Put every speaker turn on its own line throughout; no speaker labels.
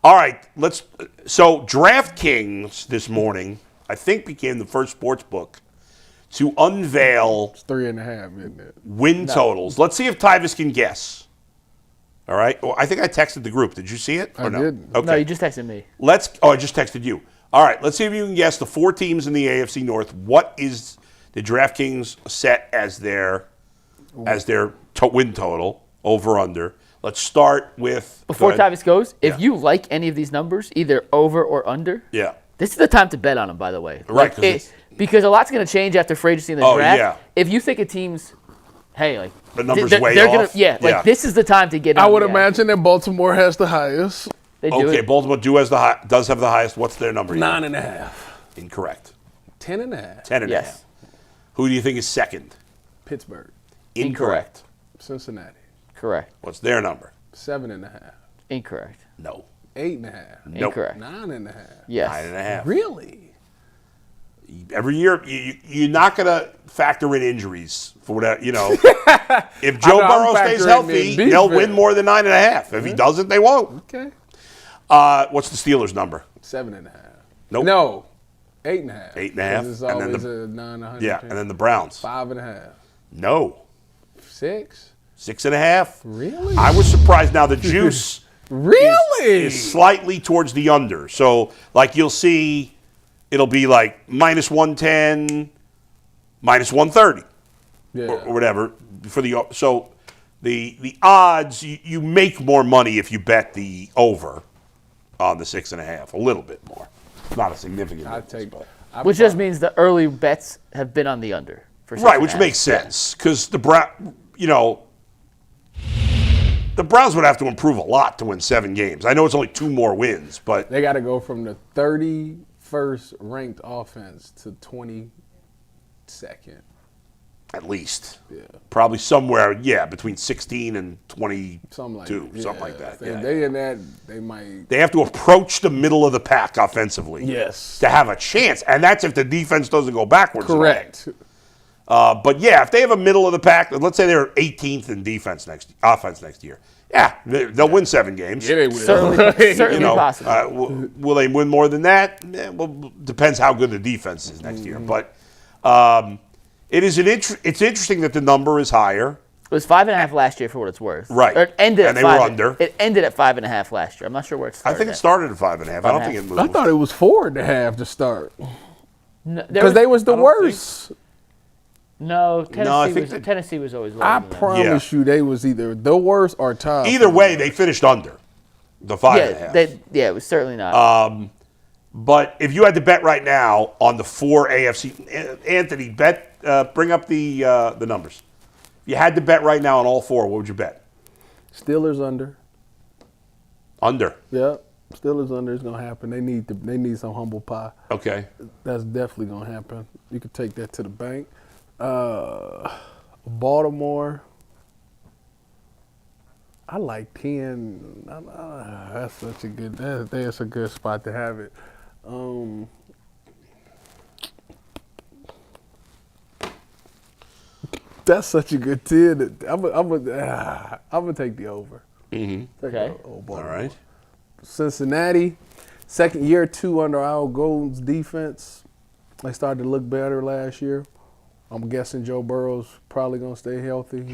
All right, so DraftKings this morning, I think, became the first sports book to unveil
It's 3.5, isn't it?
win totals. Let's see if Tyvis can guess. All right. Well, I think I texted the group. Did you see it?
I didn't.
Okay.
No, you just texted me.
I just texted you. All right. Let's see if you can guess the 4 teams in the AFC North. What is the DraftKings set as their win total, over under? Let's start with
Before Tyvis goes, if you like any of these numbers, either over or under,
Yeah.
this is the time to bet on them, by the way.
Right,
Because a lot's going to change after free agency in the draft.
Yeah.
If you think a team's, hey,
the number's way off.
This is the time to get in.
I would imagine that Baltimore has the highest.
They do
Okay,
it.
Baltimore does have the highest. What's their number?
9.5.
Incorrect.
10.5.
10.5.
Yes.
Who do you think is second?
Pittsburgh.
Incorrect.
Cincinnati.
Correct.
What's their number?
7.5.
Incorrect.
No.
8.5.
Nope.
Incorrect.
9.5.
Yes.
9.5.
Really?
Every year, you're not going to factor in injuries for whatever, If Joe Burrow stays healthy, they'll win more than 9.5. If he doesn't, they won't.
Okay.
What's the Steelers' number?
7.5.
Nope.
No. 8.5.
8.5.
It's
And then
always a 9.
Yeah, and then the Browns.
5.5.
No.
6.
6.5.
Really?
I was surprised. Now, the juice
Really?
is slightly towards the under. So, you'll see it'll be like minus 110, minus 130, or whatever. So the odds, you make more money if you bet the over on the 6.5, a little bit more. Not a significant difference.
Which just means the early bets have been on the under. For
Right, which makes sense because the Browns would have to improve a lot to win 7 games. I know it's only 2 more wins, but
They got to go from the 31st ranked offense to 22nd.
at least.
Yeah.
Probably somewhere, between 16 and 22,
Something like that.
Yeah.
They in that, they might.
They have to approach the middle of the pack offensively.
Yes.
To have a chance, and that's if the defense doesn't go backwards.
Correct.
But if they have a middle of the pack, let's say they're 18th in offense next year. Yeah, they'll win 7 games.
Yeah, they will.
Certainly possible.
Will they win more than that? Well, depends how good the defense is next year. But it's interesting that the number is higher.
It was 5.5 last year for what it's worth.
Right.
Or it ended
And
at
they were
5.
under.
It ended at 5.5 last year. I'm not sure where it started.
I think it started at 5.5. I don't think it moved.
I thought it was 4.5 to start.
Because
Because they was the worst.
No,
I think
Tennessee was always lower
I
than that.
promise you they was either the worst or tied.
Either way, they finished under the 5.5.
It was certainly not.
But if you had to bet right now on the 4 AFC, Anthony, bring up the numbers. If you had to bet right now on all 4, what would you bet?
Steelers under.
Under.
Yep. Steelers under is gonna happen. They need some humble pie.
Okay.
That's definitely gonna happen. You could take that to the bank. Baltimore. I like 10. That's such a good. That's a good spot to have it. That's such a good 10. I'm gonna take the over.
Mm-hmm.
Okay.
All right.
Cincinnati, second year 2 under Al Golden's defense. They started to look better last year. I'm guessing Joe Burrow's probably gonna stay healthy.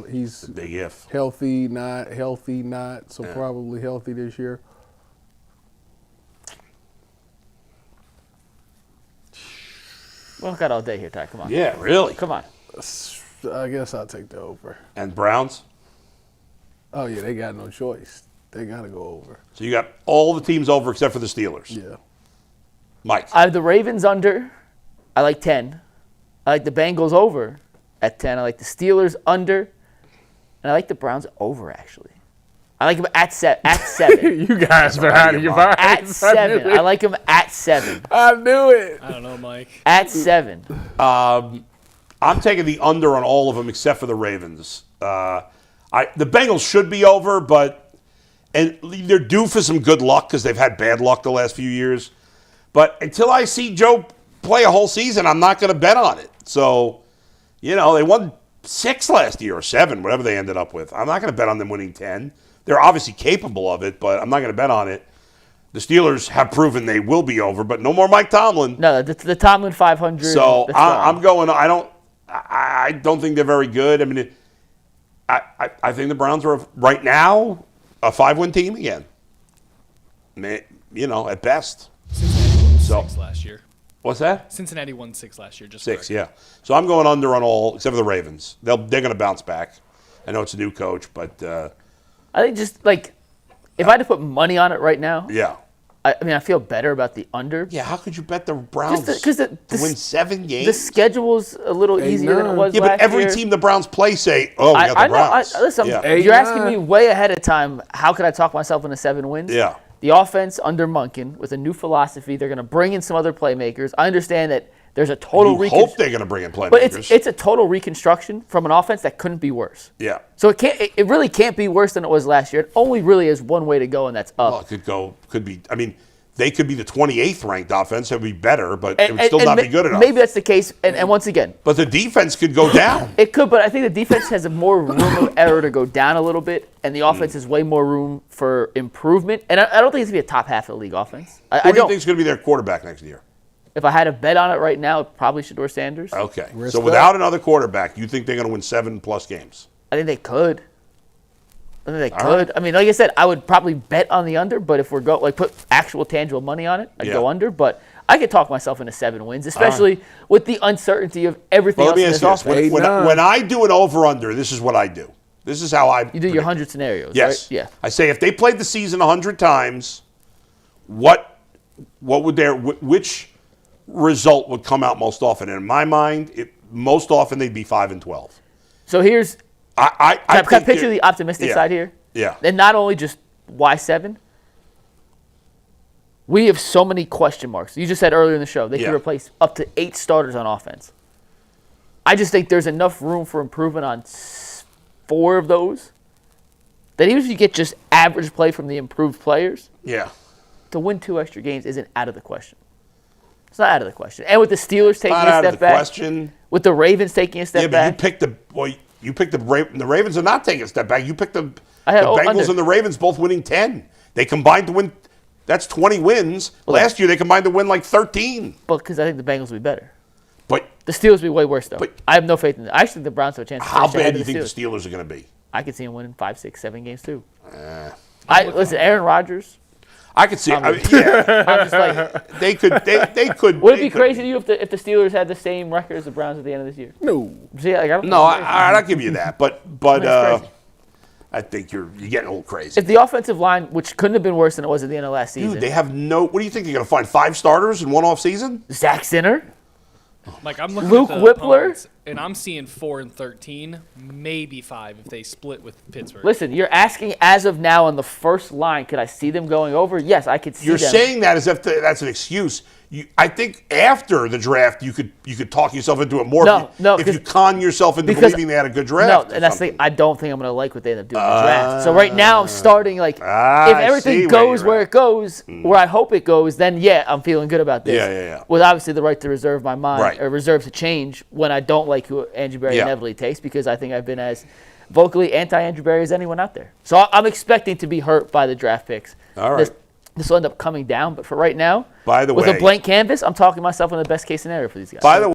He's
Big if.
healthy, not. So probably healthy this year.
We don't got all day here, Ty. Come on.
Yeah, really.
Come on.
I guess I'll take the over.
And Browns?
Oh yeah, they got no choice. They gotta go over.
So you got all the teams over except for the Steelers.
Yeah.
Mike.
I have the Ravens under. I like 10. I like the Bengals over at 10. I like the Steelers under. And I like the Browns over, actually. I like them at 7.
You guys are out of your mind.
At 7. I like them at 7.
I knew it.
I don't know, Mike.
At 7.
I'm taking the under on all of them except for the Ravens. The Bengals should be over, and they're due for some good luck because they've had bad luck the last few years. But until I see Joe play a whole season, I'm not going to bet on it. So, they won 6 last year or 7, whatever they ended up with. I'm not going to bet on them winning 10. They're obviously capable of it, but I'm not going to bet on it. The Steelers have proven they will be over, but no more Mike Tomlin.
No, the Tomlin 500.
So
that's gone.
I'm going. I don't think they're very good. I mean, I think the Browns are right now a 5-win team again. At best.
Cincinnati won 6 last year.
What's that?
Cincinnati won 6 last year. Just
6,
correct.
yeah. So I'm going under on all except for the Ravens. They're going to bounce back. I know it's a new coach, but
I think just like if I had to put money on it right now,
yeah.
I mean, I feel better about the under.
Yeah, how could you bet the Browns
to
win 7 games?
The schedule's a little easier than it was
yeah,
last
but every
year.
team the Browns play say, "Oh, we got the Browns."
Listen,
Yeah.
you're asking me way ahead of time. How could I talk myself into 7 wins?
Yeah.
The offense under Monken with a new philosophy. They're going to bring in some other playmakers. I understand that there's a total
You hope they're going to bring in playmakers.
but it's a total reconstruction from an offense that couldn't be worse.
Yeah.
So it really can't be worse than it was last year. It only really is one way to go, and that's up.
Well, could be. I mean, they could be the 28th ranked offense. It would be better, but it would still not be good enough.
Maybe that's the case. And once again,
But the defense could go down.
it could, but I think the defense has a more room of error to go down a little bit, and the offense has way more room for improvement. And I don't think it's going to be a top half of the league offense. I
Who do you
don't.
think is going to be their quarterback next year?
If I had a bet on it right now, it probably Shador Sanders.
Okay.
Risk
So
up.
without another quarterback, you think they're going to win 7+ games?
I think they could. I think they
All
could.
right.
I mean, like I said, I would probably bet on the under, but if we're put actual tangible money on it, I'd
Yeah.
go under. But I could talk myself into 7 wins, especially with the uncertainty of everything
Well, let
else
me
in
ask
this
you this.
offense.
When I do an over-under, this is what I do. This is how I
You do your 100 scenarios,
Yes.
right? Yeah.
I say if they played the season 100 times, what would which result would come out most often? And in my mind, most often they'd be 5-12.
So here's
I
Can I
think
picture
they're-
the optimistic
yeah.
side here?
Yeah.
And not only just why 7, we have so many question marks. You just said earlier in the show they
Yeah.
could replace up to 8 starters on offense. I just think there's enough room for improvement on 4 of those that even if you get just average play from the improved players,
Yeah.
to win 2 extra games isn't out of the question. It's not out of the question. And with the Steelers taking
Not
a
out of
step
the
back,
question.
with the Ravens taking a step
Yeah, but
back,
you picked the Ravens are not taking a step back. You picked the
I had
Bengals
under.
and the Ravens both winning 10. They combined to win. That's 20 wins. Last year they combined to win like 13.
but because I think the Bengals will be better.
But
The Steelers will be way worse, though.
But-
I have no faith in it. I actually think the Browns have a chance to
how
finish
bad
ahead
do you
of
think
the
the
Steelers.
Steelers are going to be?
I could see them winning 5, 6, 7 games, too. Listen, Aaron Rodgers,
I could see. I mean, yeah,
I'm just like,
they could. They could.
would it
they
be
could
crazy to you if the Steelers had the same record as the Browns at the end of this year?
No.
See, like, I don't think
No,
it's crazy.
I'll give you that. But
That's crazy.
I think you're getting a little crazy.
If the offensive line, which couldn't have been worse than it was at the end of last season,
Dude, they have no. What do you think? They're going to find 5 starters in one off season?
Zach Sinner,
Like I'm looking
Luke
at the
Whippler?
opponents, and I'm seeing 4-13, maybe 5 if they split with Pittsburgh.
listen, you're asking as of now on the first line, could I see them going over? Yes, I could see
You're
them.
saying that as if that's an excuse. I think after the draft, you could talk yourself into it more.
No,
if you
because-
con yourself into
because-
believing they had a good
No,
draft.
and that's the thing. I don't think I'm going to like what they end up doing in the draft. So right now, I'm starting like if
I
everything
see
goes
where
where
you're
it goes, where I hope it goes, then yeah, I'm feeling good about this.
Yeah.
With obviously the right to reserve my mind
Right.
or reserve to change when I don't like who Andrew Berry
Yeah.
inevitably takes because I think I've been as vocally anti-Andrew Berry as anyone out there. So I'm expecting to be hurt by the draft picks.
All right.
This will end up coming down, but for right now,
By the
with
way-
a blank canvas, I'm talking myself in the best case scenario for these guys.
By the